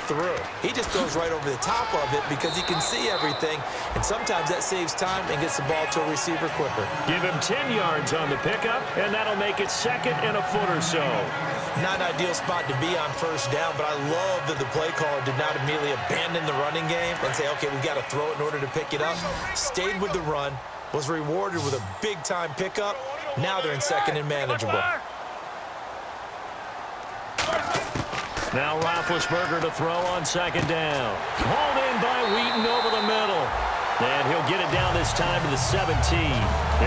through. He just goes right over the top of it because he can see everything, and sometimes that saves time and gets the ball to a receiver quicker. Give him 10 yards on the pickup, and that'll make it 2nd and a foot or so. Not an ideal spot to be on first down, but I love that the play caller did not immediately abandon the running game and say, okay, we've got to throw it in order to pick it up. Stayed with the run, was rewarded with a big-time pickup. Now they're in 2nd and manageable. Now Roethlisberger to throw on 2nd down. Hauled in by Wheaton over the middle. And he'll get it down this time to the 17.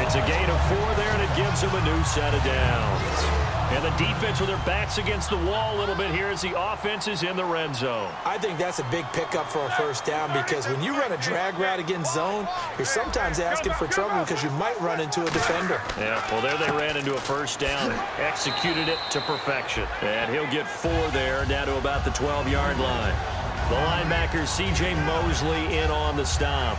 It's a gain of 4 there, and it gives him a new set of downs. And the defense with their backs against the wall a little bit here as the offense is in the red zone. I think that's a big pickup for a first down because when you run a drag route against zone, you're sometimes asking for trouble because you might run into a defender. Yeah, well, there they ran into a first down and executed it to perfection. And he'll get 4 there, down to about the 12-yard line. The linebacker, C.J. Mosley, in on the stop.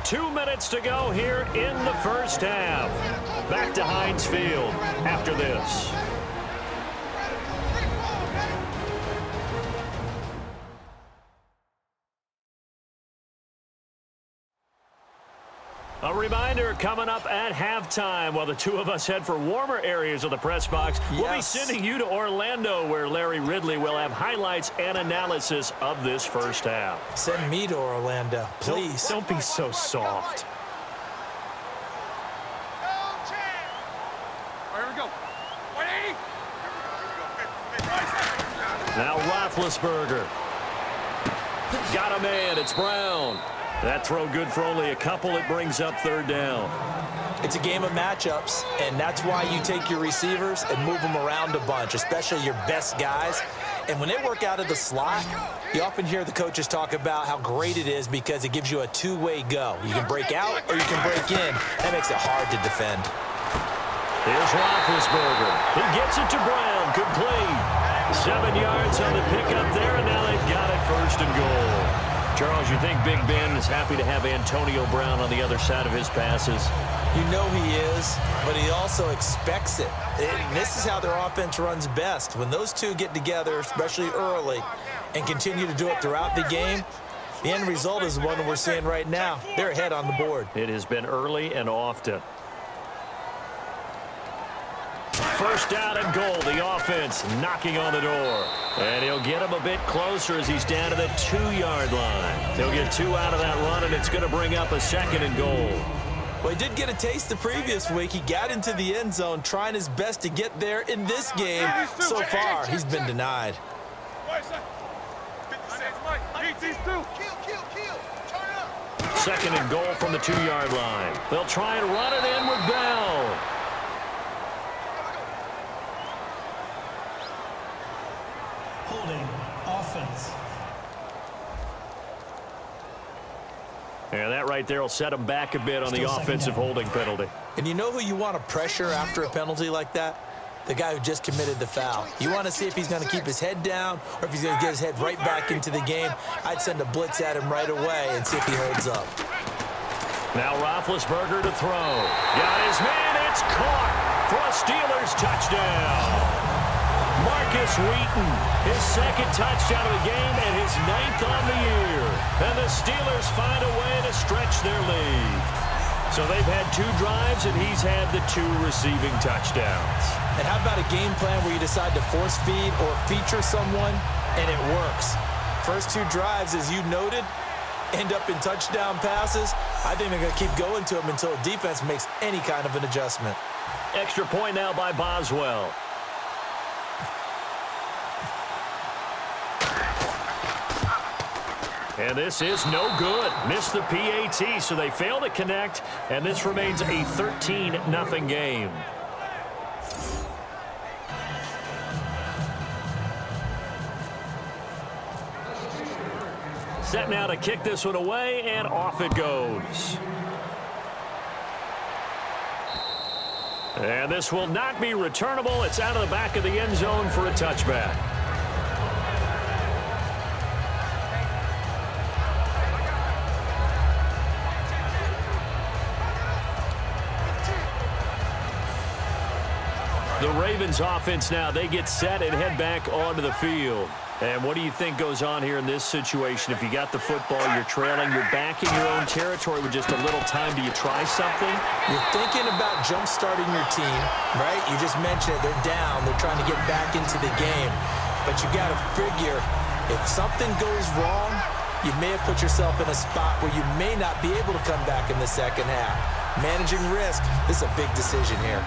Two minutes to go here in the first half. Back to Heinz Field after this. A reminder coming up at halftime while the two of us head for warmer areas of the press box. Yes. We'll be sending you to Orlando where Larry Ridley will have highlights and analysis of this first half. Send me to Orlando, please. Don't be so soft. Here we go. Now Roethlisberger. Got a man. It's Brown. That throw good for only a couple. It brings up 3rd down. It's a game of matchups, and that's why you take your receivers and move them around a bunch, especially your best guys. And when they work out of the slot, you often hear the coaches talk about how great it is because it gives you a two-way go. You can break out or you can break in. That makes it hard to defend. Here's Roethlisberger. He gets it to Brown. Complete. 7 yards on the pickup there, and now they've got it 1st and goal. Charles, you think Big Ben is happy to have Antonio Brown on the other side of his passes? You know he is, but he also expects it. This is how their offense runs best. When those two get together, especially early, and continue to do it throughout the game, the end result is the one we're seeing right now. They're ahead on the board. It has been early and often. 1st down and goal. The offense knocking on the door. And he'll get him a bit closer as he's down to the 2-yard line. He'll get 2 out of that run, and it's going to bring up a 2nd and goal. Well, he did get a taste the previous week. He got into the end zone, trying his best to get there in this game. So far, he's been denied. 2nd and goal from the 2-yard line. They'll try and run it in with Bell. Holding offense. And that right there will set him back a bit on the offensive holding penalty. And you know who you want to pressure after a penalty like that? The guy who just committed the foul. You want to see if he's going to keep his head down or if he's going to get his head right back into the game. I'd send a blitz at him right away and see if he holds up. Now Roethlisberger to throw. Got his man. It's caught for a Steelers touchdown. Marcus Wheaton, his 2nd touchdown of the game and his 9th on the year. And the Steelers find a way to stretch their lead. So they've had 2 drives, and he's had the 2 receiving touchdowns. And how about a game plan where you decide to force feed or feature someone, and it works? First 2 drives, as you noted, end up in touchdown passes. I think they're going to keep going to them until the defense makes any kind of an adjustment. Extra point now by Boswell. And this is no good. Missed the PAT, so they fail to connect, and this remains a 13-0 game. Set now to kick this one away, and off it goes. And this will not be returnable. It's out of the back of the end zone for a touchback. The Ravens offense now, they get set and head back onto the field. And what do you think goes on here in this situation? If you got the football, you're trailing, you're back in your own territory with just a little time. Do you try something? You're thinking about jump-starting your team, right? You just mentioned it. They're down. They're trying to get back into the game. But you got to figure, if something goes wrong, you may have put yourself in a spot where you may not be able to come back in the second half. Managing risk, this is a big decision here.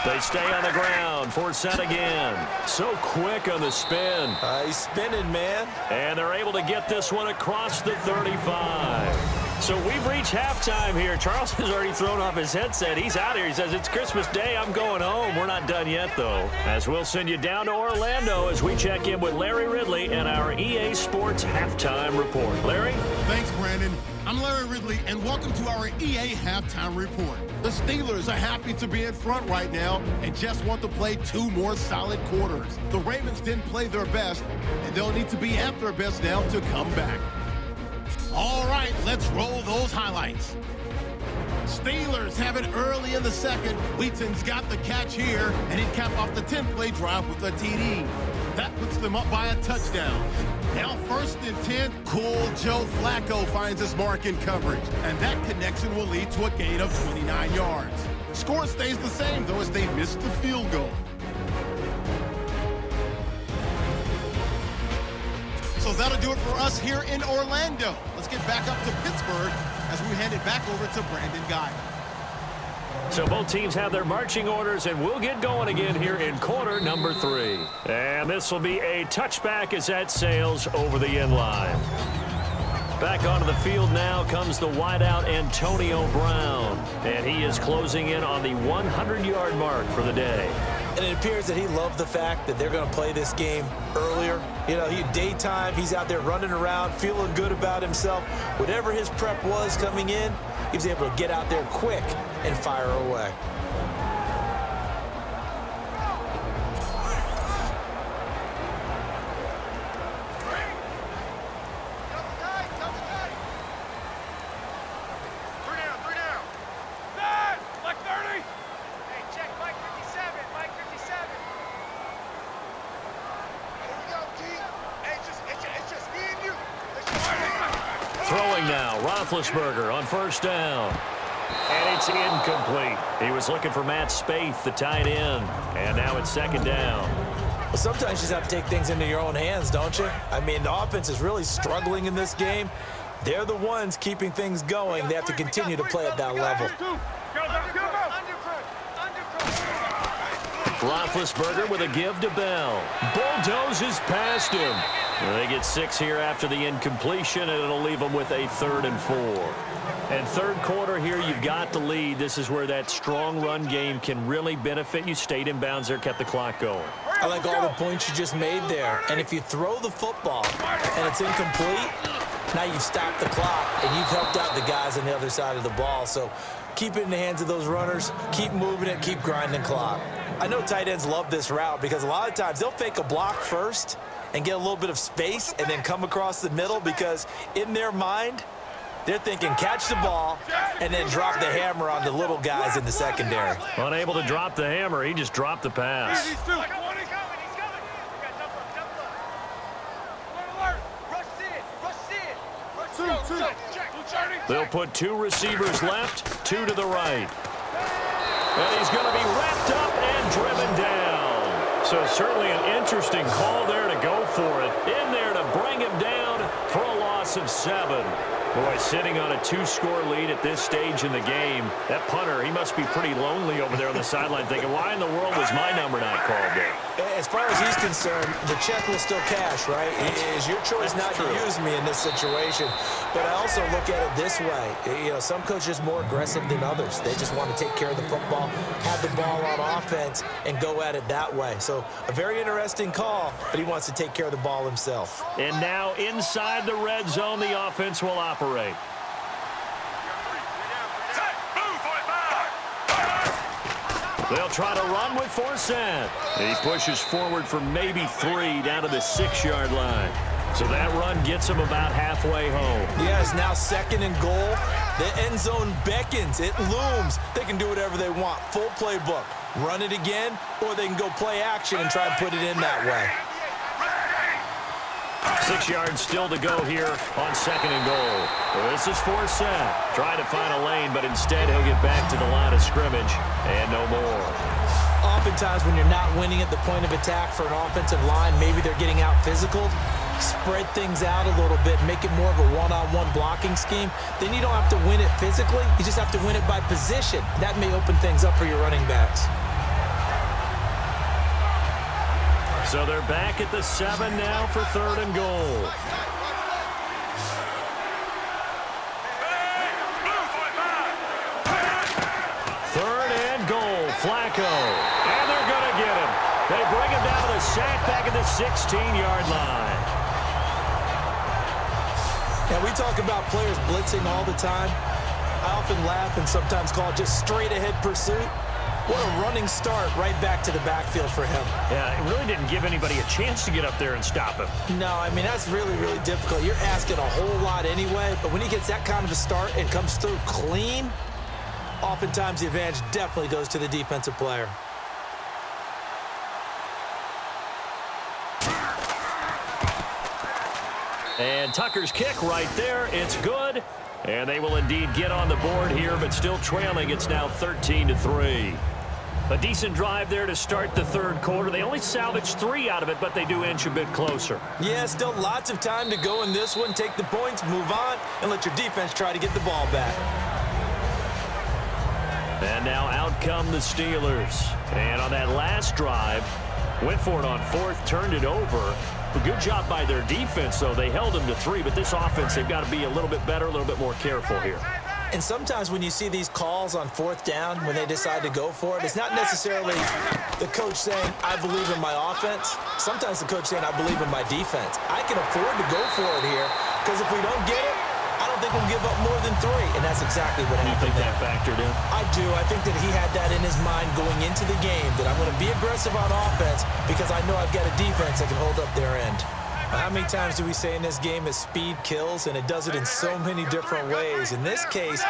They stay on the ground. Force set again. So quick on the spin. He's spinning, man. And they're able to get this one across the 35. So we've reached halftime here. Charles has already thrown off his headset. He's out here. He says, it's Christmas Day. I'm going home. We're not done yet, though. As we'll send you down to Orlando as we check in with Larry Ridley and our EA Sports Halftime Report. Larry? Thanks, Brandon. I'm Larry Ridley, and welcome to our EA Halftime Report. The Steelers are happy to be in front right now and just want to play 2 more solid quarters. The Ravens didn't play their best, and they'll need to be at their best now to come back. All right, let's roll those highlights. Steelers have it early in the second. Wheaton's got the catch here, and he capped off the 10-play drive with a TD. That puts them up by a touchdown. Now 1st and 10, cool Joe Flacco finds his mark in coverage, and that connection will lead to a gain of 29 yards. Score stays the same, though, as they missed the field goal. So that'll do it for us here in Orlando. Let's get back up to Pittsburgh as we hand it back over to Brandon Guy. So both teams have their marching orders, and we'll get going again here in quarter number 3. And this will be a touchback as that sails over the end line. Back onto the field now comes the wideout Antonio Brown. And he is closing in on the 100-yard mark for the day. And it appears that he loved the fact that they're going to play this game earlier. You know, daytime, he's out there running around, feeling good about himself. Whatever his prep was coming in, he was able to get out there quick and fire away. Throwing now, Roethlisberger on 1st down. And it's incomplete. He was looking for Matt Spaeth, the tight end. And now it's 2nd down. Well, sometimes you just have to take things into your own hands, don't you? I mean, the offense is really struggling in this game. They're the ones keeping things going. They have to continue to play at that level. Roethlisberger with a give to Bell. Bulldozes past him. They get 6 here after the incompletion, and it'll leave them with a 3rd and 4. And 3rd quarter here, you've got the lead. This is where that strong run game can really benefit you. Stayed in bounds there, kept the clock going. I like all the points you just made there. And if you throw the football and it's incomplete, now you've stopped the clock and you've helped out the guys on the other side of the ball. So keep it in the hands of those runners. Keep moving it. Keep grinding clock. I know tight ends love this route because a lot of times they'll fake a block first and get a little bit of space and then come across the middle because in their mind, they're thinking catch the ball and then drop the hammer on the little guys in the secondary. Unable to drop the hammer, he just dropped the pass. They'll put 2 receivers left, 2 to the right. And he's going to be wrapped up and driven down. So certainly an interesting call there to go for it. In there to bring him down for a loss loss of 7. Boy, sitting on a 2-score lead at this stage in the game, that punter, he must be pretty lonely over there on the sideline thinking, why in the world was my number not called there? As far as he's concerned, the check will still cash, right? It is your choice not to use me in this situation. But I also look at it this way. You know, some coaches are more aggressive than others. They just want to take care of the football, have the ball on offense, and go at it that way. So a very interesting call, but he wants to take care of the ball himself. And now inside the red zone, the offense will operate. They'll try to run with Forsett. He pushes forward for maybe 3 down to the 6-yard line. So that run gets him about halfway home. Yeah, it's now 2nd and goal. The end zone beckons. It looms. They can do whatever they want. Full playbook. Run it again, or they can go play action and try and put it in that way. 6 yards still to go here on 2nd and goal. Well, this is Forsett. Trying to find a lane, but instead he'll get back to the line of scrimmage and no more. Oftentimes when you're not winning at the point of attack for an offensive line, maybe they're getting out physical. Spread things out a little bit, make it more of a one-on-one blocking scheme. Then you don't have to win it physically. You just have to win it by position. That may open things up for your running backs. So they're back at the 7 now for 3rd and goal. Third and goal, Flacco. And they're going to get him. They bring him down to the sack back at the 16-yard line. And we talk about players blitzing all the time. I often laugh and sometimes call it just straight-ahead pursuit. What a running start right back to the backfield for him. Yeah, it really didn't give anybody a chance to get up there and stop him. No, I mean, that's really, really difficult. You're asking a whole lot anyway, but when he gets that kind of a start and comes through clean, oftentimes the advantage definitely goes to the defensive player. And Tucker's kick right there. It's good. And they will indeed get on the board here, but still trailing. It's now 13-3. A decent drive there to start the 3rd quarter. They only salvaged 3 out of it, but they do inch a bit closer. Yeah, still lots of time to go in this one. Take the points, move on, and let your defense try to get the ball back. And now out come the Steelers. And on that last drive, went for it on 4th, turned it over. A good job by their defense, though. They held them to 3, but this offense, they've got to be a little bit better, a little bit more careful here. And sometimes when you see these calls on 4th down, when they decide to go for it, it's not necessarily the coach saying, I believe in my offense. Sometimes the coach saying, I believe in my defense. I can afford to go for it here, because if we don't get it, I don't think we'll give up more than 3, and that's exactly what happened. You think that factored in? I do. I think that he had that in his mind going into the game, that I'm going to be aggressive on offense because I know I've got a defense that can hold up their end. How many times do we say in this game that speed kills, and it does it in so many different ways? In this case,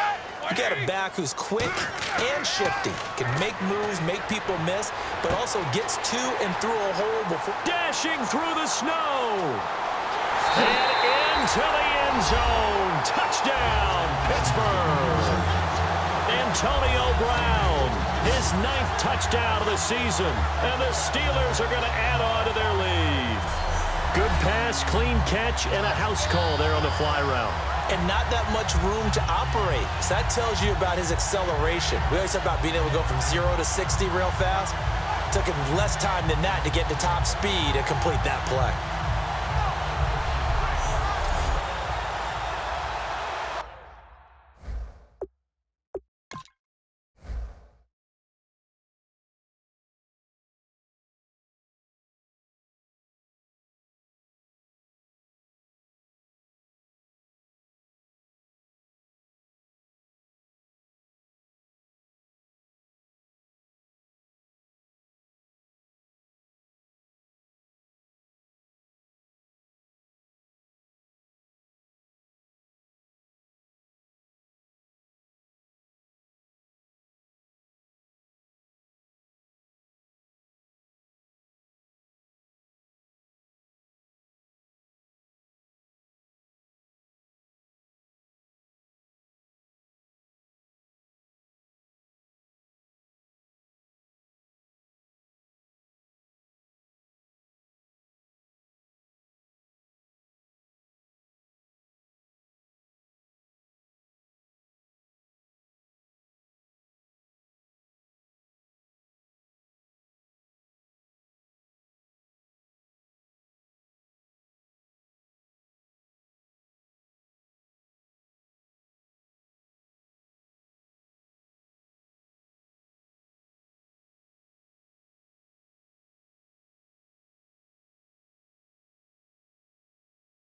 you got a back who's quick and shifty, can make moves, make people miss, but also gets to and through a hole before. Dashing through the snow. And into the end zone. Touchdown, Pittsburgh. Antonio Brown, his 9th touchdown of the season. And the Steelers are going to add on to their lead. Good pass, clean catch, and a house call there on the fly route. And not that much room to operate. So that tells you about his acceleration. We always talk about being able to go from 0 to 60 real fast. It took him less time than that to get to top speed and complete that play.